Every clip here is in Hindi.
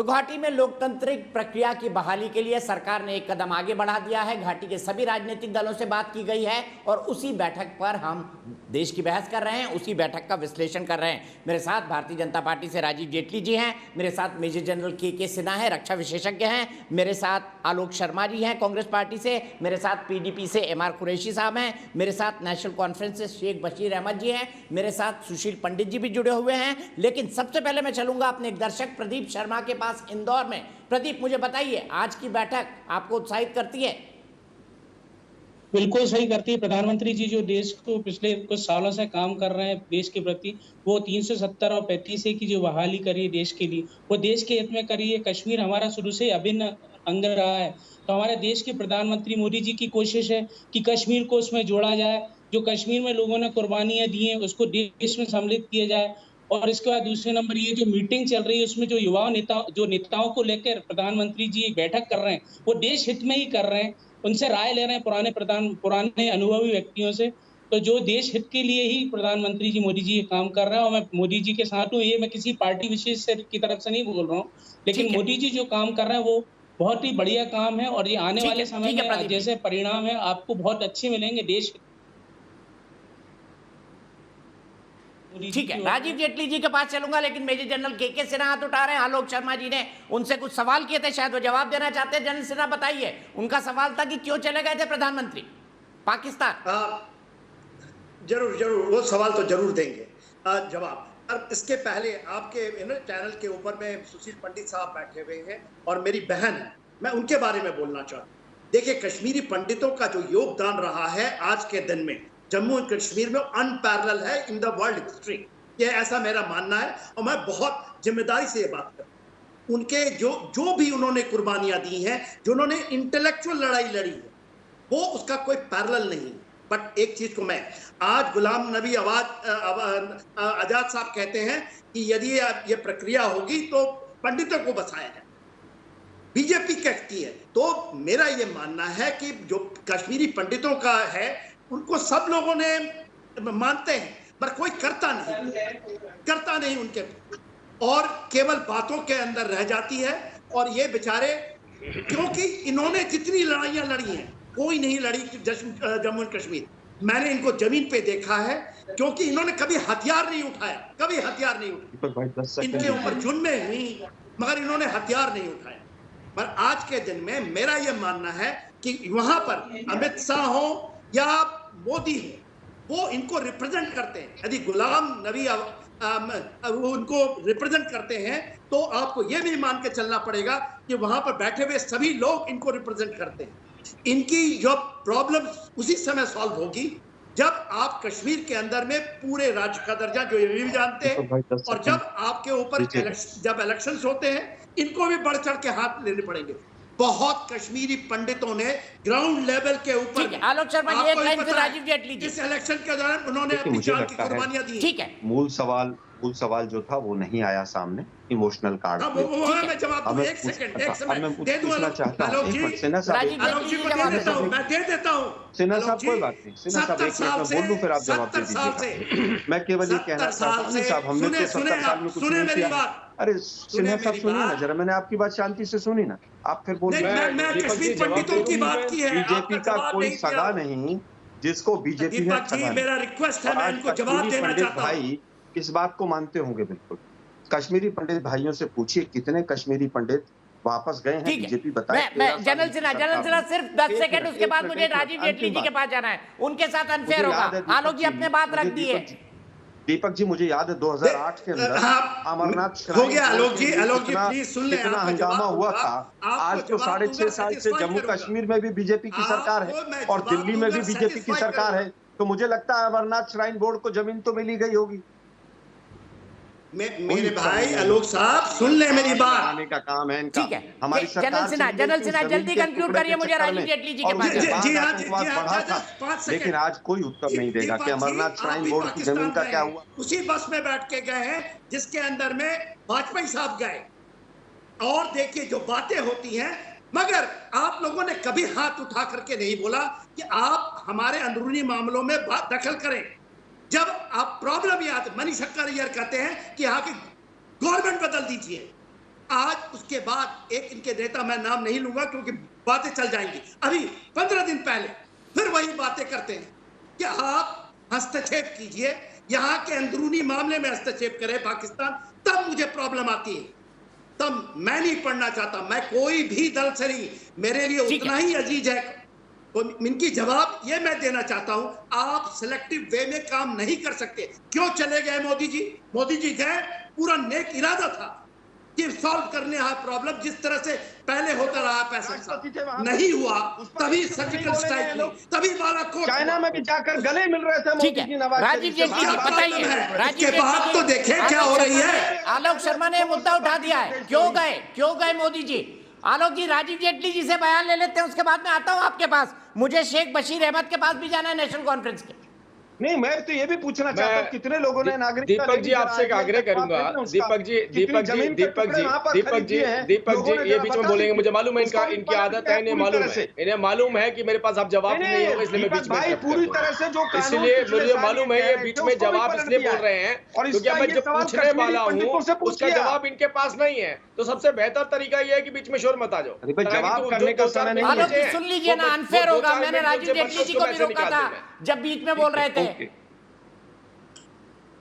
तो घाटी में लोकतांत्रिक प्रक्रिया की बहाली के लिए सरकार ने एक कदम आगे बढ़ा दिया है। घाटी के सभी राजनीतिक दलों से बात की गई है और उसी बैठक पर हम देश की बहस कर रहे हैं, उसी बैठक का विश्लेषण कर रहे हैं। मेरे साथ भारतीय जनता पार्टी से राजीव जेटली जी हैं, मेरे साथ मेजर जनरल के सिन्हा हैं, रक्षा विशेषज्ञ हैं, मेरे साथ आलोक शर्मा जी हैं कांग्रेस पार्टी से, मेरे साथ पीडीपी से एमआर कुरैशी साहब हैं, मेरे साथ नेशनल कॉन्फ्रेंस से शेख बशीर अहमद जी हैं, मेरे साथ सुशील पंडित जी भी जुड़े हुए हैं। लेकिन सबसे पहले मैं चलूंगा अपने एक दर्शक प्रदीप शर्मा के पास इंदौर में। प्रदीप, मुझे बताइए, आज की बैठक आपको उत्साहित करती है? बिल्कुल सही करती है। प्रधानमंत्री जी जो देश को पिछले कुछ सालों से काम कर रहे हैं देश के प्रति, वो 370 और 35A की जो बहाली करी है देश के लिए, वो देश के हित में करी है। कश्मीर हमारा शुरू से अभिन्न अंग रहा है, तो हमारे देश के प्रधानमंत्री मोदी जी की कोशिश है कि कश्मीर को उसमें जोड़ा जाए। जो कश्मीर में लोगों ने कुर्बानियां दी हैं उसको देश में सम्मिलित किया जाए। और इसके बाद दूसरे नंबर ये जो मीटिंग चल रही है उसमें जो युवा नेताओं को लेकर प्रधानमंत्री जी बैठक कर रहे हैं, वो देश हित में ही कर रहे हैं, उनसे राय ले रहे हैं पुराने अनुभवी व्यक्तियों से। तो जो देश हित के लिए ही प्रधानमंत्री जी मोदी जी ये काम कर रहे हैं, और मैं मोदी जी के साथ हूँ। ये मैं किसी पार्टी विशेष से की तरफ से नहीं बोल रहा हूँ, लेकिन मोदी जी जो काम कर रहे हैं वो बहुत ही बढ़िया काम है। और ये आने वाले समय में जैसे परिणाम है आपको बहुत अच्छे मिलेंगे देश। ठीक है, राजीव जेटली जी के पास चलूंगा, लेकिन मेजर जनरल के सिन्हा हाथ उठा रहे हैं। आलोक शर्मा जी ने उनसे कुछ सवाल किए थे, शायद वो जवाब देना चाहते हैं। जनरल सिन्हा, बताइए, उनका सवाल था कि क्यों चले गए थे प्रधानमंत्री पाकिस्तान? जरूर जरूर, वो सवाल तो जरूर देंगे जवाब। और इसके पहले आपके चैनल के ऊपर में सुशील पंडित साहब बैठे हुए हैं और मेरी बहन है, मैं उनके बारे में बोलना चाहता हूँ। देखिए, कश्मीरी पंडितों का जो योगदान रहा है आज के दिन में जम्मू एंड कश्मीर में, अनपैरेलल है इन द वर्ल्ड हिस्ट्री। ये ऐसा मेरा मानना है और मैं बहुत जिम्मेदारी से ये बात कर रहा हूं। उनके जो भी उन्होंने कुर्बानियां दी हैं, जो उन्होंने इंटेलेक्चुअल लड़ाई लड़ी है, वो उसका कोई पैरेलल नहीं। बट एक चीज को मैं आज गुलाम नबी आजाद साहब कहते हैं कि यदि ये प्रक्रिया होगी तो पंडितों को बचाया जाए, बीजेपी कहती है। तो मेरा ये मानना है कि जो कश्मीरी पंडितों का है उनको सब लोगों ने मानते हैं, पर कोई करता नहीं उनके, और केवल बातों के अंदर रह जाती है। और ये बेचारे, क्योंकि इन्होंने जितनी लड़ाइयां लड़ी हैं कोई नहीं लड़ी जम्मू एंड कश्मीर। मैंने इनको जमीन पे देखा है, क्योंकि इन्होंने कभी हथियार नहीं उठाया, इनके ऊपर जुल्में हुई मगर इन्होंने हथियार नहीं उठाया। पर आज के दिन में मेरा यह मानना है कि वहां पर अमित शाह हो या मोदी हो, वो इनको रिप्रेजेंट करते हैं। यदि गुलाम नबी वो उनको रिप्रेजेंट करते हैं तो आपको ये भी मान के चलना पड़ेगा कि वहां पर बैठे हुए सभी लोग इनको रिप्रेजेंट करते हैं। इनकी जो प्रॉब्लम उसी समय सॉल्व होगी जब आप कश्मीर के अंदर में पूरे राज्य का दर्जा, जो ये भी जानते हैं, और जब आपके ऊपर जब इलेक्शंस होते हैं, इनको भी बढ़ चढ़ के हाथ लेने पड़ेंगे। बहुत कश्मीरी पंडितों ने ग्राउंड लेवल के ऊपर, आलोक शर्मा जी, एक लाइन से राजीव जेटली जी, इस इलेक्शन के दौरान उन्होंने अपनी जान की कुर्बानियां दी। ठीक है, मूल सवाल जो था वो नहीं आया सामने, इमोशनल कार्ड पे। मैं जवाब दूं, एक सेकंड दे दूं आलोक जी, सिन्हा साहब, आलोक जी को दे देता हूं, मैं दे देता हूं। सिन्हा साहब, कोई बात नहीं, सिन्हा साहब एक मिनट में बोल दूं फिर आप जवाब दे दीजिएगा। मैं केवल ये कहना चाहता हूं साहब, हमने तो 70 साल में कुछ नहीं किया। अरे सिन्हा साहब सुनिए ना जरा, मैंने आपकी बात शांति से सुनी ना, आप फिर बोल रहे हैं। कश्मीर पंडितों की बात की है, बीजेपी का कोई सगा नहीं जिसको बीजेपी ने सगा। मेरा रिक्वेस्ट है, मैं इनको जवाब देना चाहता हूं। इस बात को मानते होंगे बिल्कुल। कश्मीरी पंडित भाइयों से पूछिए कितने कश्मीरी पंडित वापस गए हैं, बीजेपी बताए। मैं जनरल सिन्हा सिर्फ 10 सेकंड, उसके बाद मुझे राजीव जेटली जी के पास जाना है, उनके साथ अनफेयर होगा। आलोक जी अपने बात रख दिए। दीपक जी, मुझे याद है 2008 के अंदर अमरनाथ हो गया। आलोक जी प्लीज सुन ले, कितना हंगामा हुआ था। आज तो 6.5 साल से जम्मू कश्मीर में भी बीजेपी की सरकार है और दिल्ली में भी बीजेपी की सरकार है, तो मुझे लगता है अमरनाथ श्राइन बोर्ड को जमीन तो मिली गई होगी। मेरे भाई आलोक साहब सुन ले मेरी बात, का काम है इनका। ठीक है, हमारी जनरल सिन्हा जल्दी कंक्लूड करिए, मुझे राजीव जेटली जी के पास बढ़ा था, लेकिन आज कोई उत्तर नहीं देगा कि अमरनाथ श्राइन बोर्ड की जमीन का क्या हुआ। उसी बस में बैठ के गए हैं जिसके अंदर में वाजपेयी साहब गए, और देखिए जो बातें होती हैं, मगर आप लोगों ने कभी हाथ उठा करके नहीं बोला कि आप हमारे अंदरूनी मामलों में दखल करें। जब आप प्रॉब्लम याद, मनीष सक्कर कहते हैं कि यहाँ की गवर्नमेंट बदल दीजिए, आज उसके बाद एक इनके नेता, मैं नाम नहीं लूंगा क्योंकि बातें चल जाएंगी, अभी 15 दिन पहले फिर वही बातें करते हैं कि आप हस्तक्षेप कीजिए, यहाँ के अंदरूनी मामले में हस्तक्षेप करे पाकिस्तान, तब मुझे प्रॉब्लम आती है, तब मैं नहीं पढ़ना चाहता। मैं कोई भी दल से नहीं, मेरे लिए उतना ही अजीज है। तो इनकी जवाब ये मैं देना चाहता हूं, आप सिलेक्टिव वे में काम नहीं कर सकते। क्यों चले गए मोदी जी? मोदी जी गए, पूरा नेक इरादा था कि सॉल्व करने है प्रॉब्लम, जिस तरह से पहले होता रहा पैसा नहीं हुआ, तभी सर्जिकल स्ट्राइक की, तभी बालाकोट, चाइना में भी जाकर गले मिल रहे थे ठीक है। राजीव जेटली जी बताइए, इसके बाद तो देखें क्या हो रही है। आलोक शर्मा ने मुद्दा उठा दिया है, क्यों गए मोदी जी? आलोक जी, राजीव जेटली जी से बयान ले लेते हैं, उसके बाद में आता हूं आपके पास। मुझे शेख बशीर अहमद के पास भी जाना है नेशनल कॉन्फ्रेंस के। नहीं, मैं तो ये भी पूछना चाहता हूँ, कितने लोगों ने नागरिकता दीपक जी आपसे एक आग्रह करूंगा, दीपक जी ये बीच में बोलेंगे, मुझे मालूम है इनकी आदत है, इन्हें मालूम है कि मेरे पास अब जवाब नहीं होगा, इसलिए मैं बीच में पूरी तरह से जो इसलिए मुझे मालूम है ये बीच में जवाब इसलिए बोल रहे हैं क्योंकि मैं जो पूछने वाला हूँ उसका जवाब इनके पास नहीं है। तो सबसे बेहतर तरीका ये है कि बीच में शोर मत आ जाओ, जवाब करने का समय नहीं आलोक जी सुन लीजिए ना, अनफेयर होगा। मैंने राजीव जेटली जी को भी रोका था जब बीच में बोल रहे थे।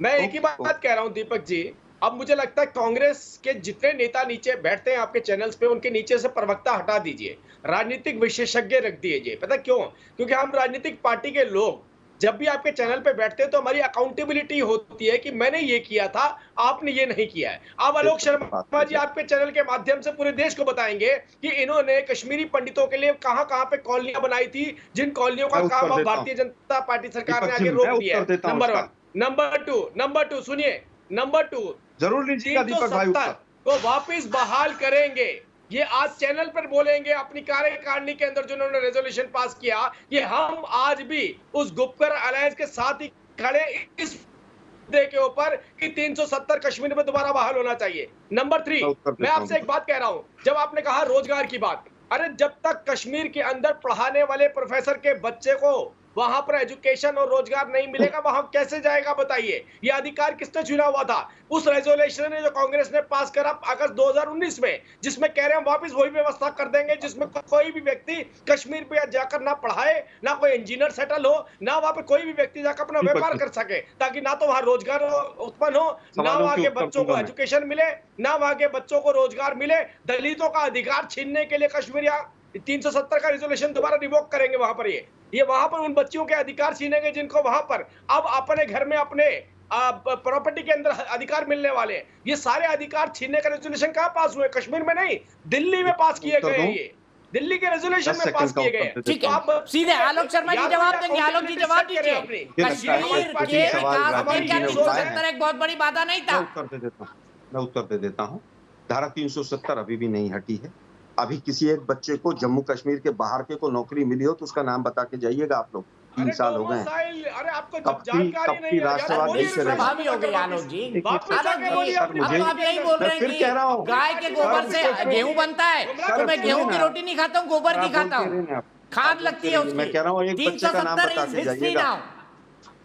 मैं एक ही बात कह रहा हूं दीपक जी, अब मुझे लगता है कांग्रेस के जितने नेता नीचे बैठते हैं आपके चैनल्स पे, उनके नीचे से प्रवक्ता हटा दीजिए, राजनीतिक विशेषज्ञ रख दीजिए। पता क्यों? क्योंकि हम राजनीतिक पार्टी के लोग जब भी आपके चैनल पे बैठते हैं तो हमारी अकाउंटेबिलिटी होती है कि मैंने ये किया था, आपने ये नहीं किया है। अब आलोक शर्मा जी आपके चैनल के माध्यम से पूरे देश को बताएंगे कि इन्होंने कश्मीरी पंडितों के लिए कहां कहां पे कॉलोनियां बनाई थी, जिन कॉलोनियों का काम अब भारतीय जनता पार्टी सरकार ने आगे रोक दिया है। नंबर 1। नंबर टू सुनिए, नंबर 2 जरूर लीजिएगा दीपक भाई, 370 को वापस बहाल करेंगे। ये आज चैनल पर बोलेंगे अपनी कार्यकारिणी के अंदर, जिन्होंने रेजोल्यूशन पास किया कि हम आज भी उस गुपकर अलायंस के साथ ही खड़े इस मुद्दे के ऊपर कि 370 कश्मीर में दोबारा बहाल होना चाहिए। नंबर 3, मैं आपसे एक बात कह रहा हूं, जब आपने कहा रोजगार की बात, अरे जब तक कश्मीर के अंदर पढ़ाने वाले प्रोफेसर के बच्चे को वहां पर एजुकेशन और रोजगार नहीं मिलेगा, वहां कैसे जाएगा बताइए? ये अधिकार किसने चुना हुआ था? उस रेजोल्यूशन ने जो कांग्रेस ने पास करा अगस्त 2019 में, जिसमें कह रहे हैं वापस वही व्यवस्था कर देंगे जिसमें कोई भी व्यक्ति कश्मीर पे जाकर ना पढ़ाए, ना कोई इंजीनियर सेटल हो, ना वहां पे कोई भी व्यक्ति जाकर अपना व्यापार कर सके, ताकि ना तो वहां रोजगार उत्पन्न हो, ना वहां के बच्चों को एजुकेशन मिले, ना वहां के बच्चों को रोजगार मिले। दलितों का अधिकार छीनने के लिए कश्मीर 370 का रेजोल्यूशन दोबारा रिवोक करेंगे। वहां पर ये वहां पर उन बच्चियों के अधिकार छीनेंगे जिनको वहां पर अब अपने घर में अपने प्रॉपर्टी के अंदर अधिकार मिलने वाले हैं। ये सारे अधिकार छीनने का रेजोल्यूशन कहां पास हुए? कश्मीर में नहीं, दिल्ली में पास किए गए। ये दिल्ली के रेजोल्यूशन में पास किए गए। ठीक है, आप सीधे आलोक शर्मा जी जवाब देंगे। आलोक जी जवाब दीजिए। कश्मीर के विकास में क्या 370 एक बहुत बड़ी बाधा नहीं था? मैं उत्तर दे देता हूँ। धारा 370 अभी भी नहीं हटी है। अभी किसी एक बच्चे को जम्मू कश्मीर के बाहर के को नौकरी मिली हो तो उसका नाम बता के जाइएगा आप लोग। 3 साल हो गए हैं। अरे आपको कपटी राष्ट्रवादी से प्रभावी हो गई आलोक जी। आप यही बोल रहे हैं कि गाय के गोबर से गेहूं बनता है, तो मैं गेहूं की रोटी नहीं खाता हूँ, गोबर की खाता हूँ, खाद लगती है उसकी। मैं कह रहा हूँ एक बच्चे का नाम बता के जाइएगा।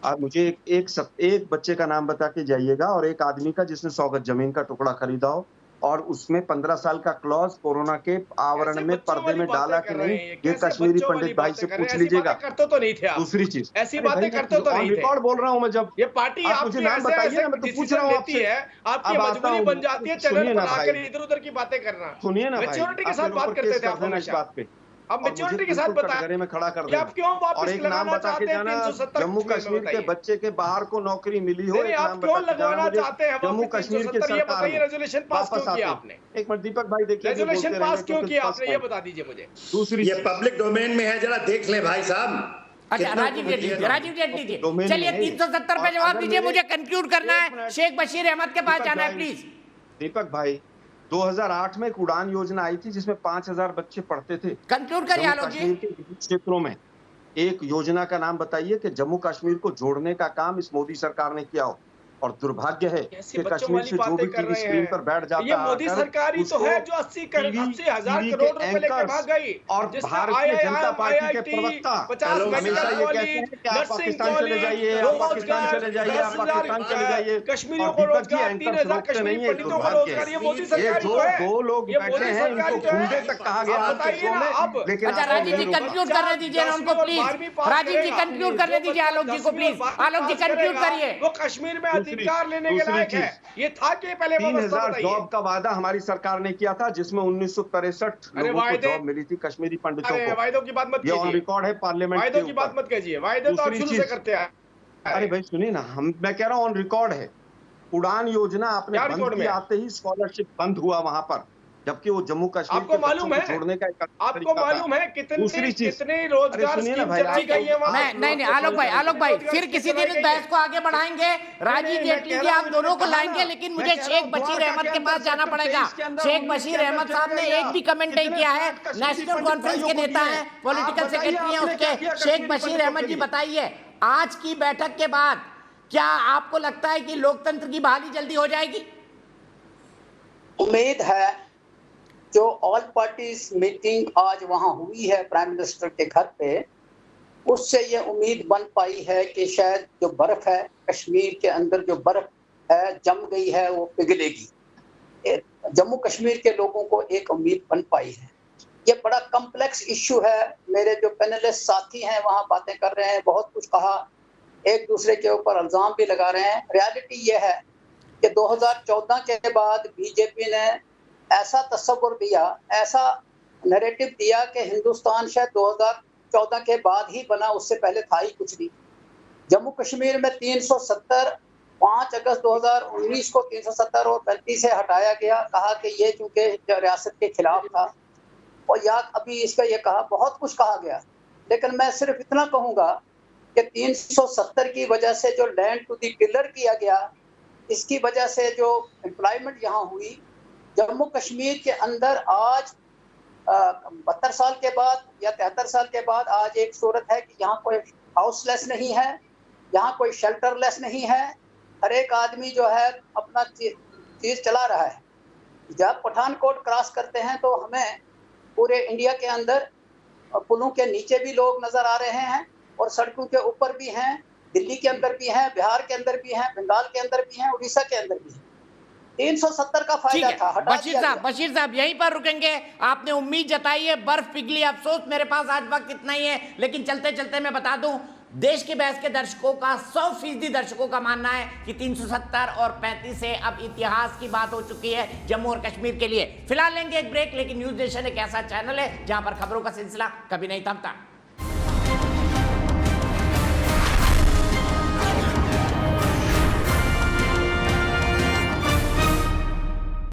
आप मुझे एक बच्चे का नाम बता के जाइएगा और एक आदमी का जिसने 100 गज जमीन का टुकड़ा खरीदा हो और उसमें 15 साल का क्लॉज कोरोना के आवरण में पर्दे में डाला कि नहीं, ये कश्मीरी पंडित भाई से पूछ लीजिएगा। करते तो नहीं थे आप। दूसरी चीज, ऐसी बातें करते तो नहीं थे। रिकॉर्ड बोल रहा हूँ मैं। जब ये पार्टी आप मुझे नाम बताइए ना, मैं तो पूछ रहा हूँ आपसे। आपकी मजबूरी बन जाती है चैनल पर आकर इधर-उधर की बातें करना। सुनिए ना, मैच्योरिटी के साथ बात करते थे आप हमेशा। बात पे अब मैच्योरिटी के साथ बताइए में खड़ा कर कि आप क्यों वापस और एक नाम बता के जाना, जम्मू कश्मीर के बच्चे के बाहर को नौकरी मिली हो। एक नाम क्यों लगवाना चाहते हैं जम्मू कश्मीर के सरकार ने रेजोल्यूशन पास क्यों किया आपने? एक मिनट दीपक भाई देखिए, रेजोल्यूशन पास क्यों किया आपने, ये बता दीजिए मुझे। दूसरी, ये पब्लिक डोमेन में है, जरा देख ले भाई साहब। अच्छा राजीव जेटली जी, चलिए 370 पे जवाब दीजिए, मुझे कंक्लूड करना है। शेख बशीर अहमद के पास जाना है प्लीज। दीपक भाई, 2008 में एक उड़ान योजना आई थी जिसमें 5000 बच्चे पढ़ते थे। कंक्लूड करिए आलोक जी। क्षेत्रों में एक योजना का नाम बताइए कि जम्मू कश्मीर को जोड़ने का काम इस मोदी सरकार ने किया हो। और दुर्भाग्य है कैसी कि बच्चों कश्मीर वाली से जो बातें भी कर टीवी रहे स्क्रीन हैं। पर बैठ जाता ये मोदी आकर सरकार ही तो उसको है जो 80,000 करोड़ रुपए लेकर भाग गई, और जिसने भारतीय जनता IIM, पार्टी के IIT, प्रवक्ता 50 हेलो, मेडिकल हमेशा ये कहते कॉलेज, हैं कि आप नर्सिंग पाकिस्तान चले कॉलेज, जाइए, आप पाकिस्तान रोजगार, चले जाइए, आप 10,000 पाकिस्तान चले जाइए। कश्मीरियों और को दीपक जी रोजगार, एंकर्स 3,000 रोकते कश्मीरी नहीं है, पंडितों को दुर्भाग्य रोजगार, ये है। मोदी ये सरकार ही जो तो है। दो लोग ये बैठे मोदी हैं सरकार इनको ही तो है। गुंडे तक कहा गया अब आपके बताइए शो ना, में, अब लेकिन अच्छा, आप राजीव जी लोग कंक्लूड करने दीजिए ना उनको प्लीज। राजीव जी कंक्लूड करने दीजिए आलोक जी को प्लीज। आलोक जी कंक्लूड करिए। वो कश्मीर में अधिकार लेने के दूसरी लायक है। चीज, ये था कि पहले व्यवस्था 3,000 बताइए। जॉब का वादा हमारी सरकार ने किया था, जिसमें 1963 अरे लोगों को वायदे, जॉब मिली थी कश्मीरी पंडितों अरे को। वायदों की बात मत ये ऑन कीजिए, रिकॉर्ड है पार्लियामेंट के वायदों की बात ऊपर। मत कीजिए, वायदे तो आप दूसरी शुरू से चीज, करते हैं। अरे भाई सुनिए ना, मैं कह रहा हूं ऑन रिकॉर्ड है। उड़ान योजना आपने क्या बंद रिकॉर्ड की, में? आते ही स्कॉलरशिप बंद हुआ वहां पर, जबकि वो जम्मू कश्मीर आपको के बच्चों मालूम को है, जोड़ने का एक आपको तरीका था। मालूम है दूसरी चीज, कितने अरे रोजगार सुनिए ना स्कीम भाई, चलाई आप गई है वहां? मैं नहीं आलोक भाई फिर किसी दिन इस बहस को आगे बढ़ाएंगे। राजीव जेटली जी आप दोनों को लाएंगे, लेकिन मुझे शेख बशीर अहमद के पास जाना पड़ेगा। शेख बशीर अहमद साहब ने एक भी कमेंट नहीं किया है। नेशनल कॉन्फ्रेंस के नेता हैं, पॉलिटिकल सेक्रेटरी हैं उसके शेख बशीर अहमद जी, बताइए आज की बैठक के बाद क्या आपको लगता है कि लोकतंत्र की बहाली जल्दी हो जाएगी? उम्मीद है जो ऑल पार्टीज मीटिंग आज वहां हुई है प्राइम मिनिस्टर के घर पे, उससे ये उम्मीद बन पाई है कि शायद जो बर्फ है कश्मीर के अंदर, जो बर्फ है जम गई है, वो पिघलेगी। जम्मू कश्मीर के लोगों को एक उम्मीद बन पाई है। ये बड़ा कम्प्लेक्स इश्यू है। मेरे जो पैनलिस्ट साथी हैं वहाँ बातें कर रहे हैं, बहुत कुछ कहा, एक दूसरे के ऊपर इल्जाम भी लगा रहे हैं। रियलिटी ये है कि 2014 के बाद बीजेपी ने ऐसा तस्वुर दिया, ऐसा नैरेटिव दिया कि हिंदुस्तान शायद 2014 के बाद ही बना, उससे पहले था ही कुछ नहीं। जम्मू कश्मीर में 370 5 अगस्त 2019 को 370 और 35 से हटाया गया, कहा कि ये चूंकि रियासत के खिलाफ था, और या अभी इसका ये कहा, बहुत कुछ कहा गया। लेकिन मैं सिर्फ इतना कहूँगा कि 370 की वजह से जो लैंड टू दी टिलर किया गया, इसकी वजह से जो एम्प्लॉयमेंट यहाँ हुई, जम्मू कश्मीर के अंदर आज 72 साल के बाद या 73 साल के बाद आज एक सूरत है कि यहाँ कोई हाउसलेस नहीं है, यहाँ कोई शेल्टरलेस नहीं है। हर एक आदमी जो है अपना चीज चला रहा है। जब पठानकोट क्रॉस करते हैं तो हमें पूरे इंडिया के अंदर पुलों के नीचे भी लोग नजर आ रहे हैं और सड़कों के ऊपर भी हैं, दिल्ली के अंदर भी हैं, बिहार के अंदर भी हैं, बंगाल के अंदर भी हैं, उड़ीसा के अंदर भी हैं। 370 का फायदा था, हटा दिया गया। बशीर साहब यहीं पर रुकेंगे। आपने उम्मीद जताई है, बर्फ पिघली, अफसोस मेरे पास आज वक्त इतना ही है, लेकिन चलते चलते मैं बता दूं, देश के बहस के दर्शकों का 100% दर्शकों का मानना है कि 370 और 35 से अब इतिहास की बात हो चुकी है जम्मू और कश्मीर के लिए। फिलहाल लेंगे एक ब्रेक, लेकिन न्यूज नेशन एक ऐसा चैनल है जहां पर खबरों का सिलसिला कभी नहीं थमता।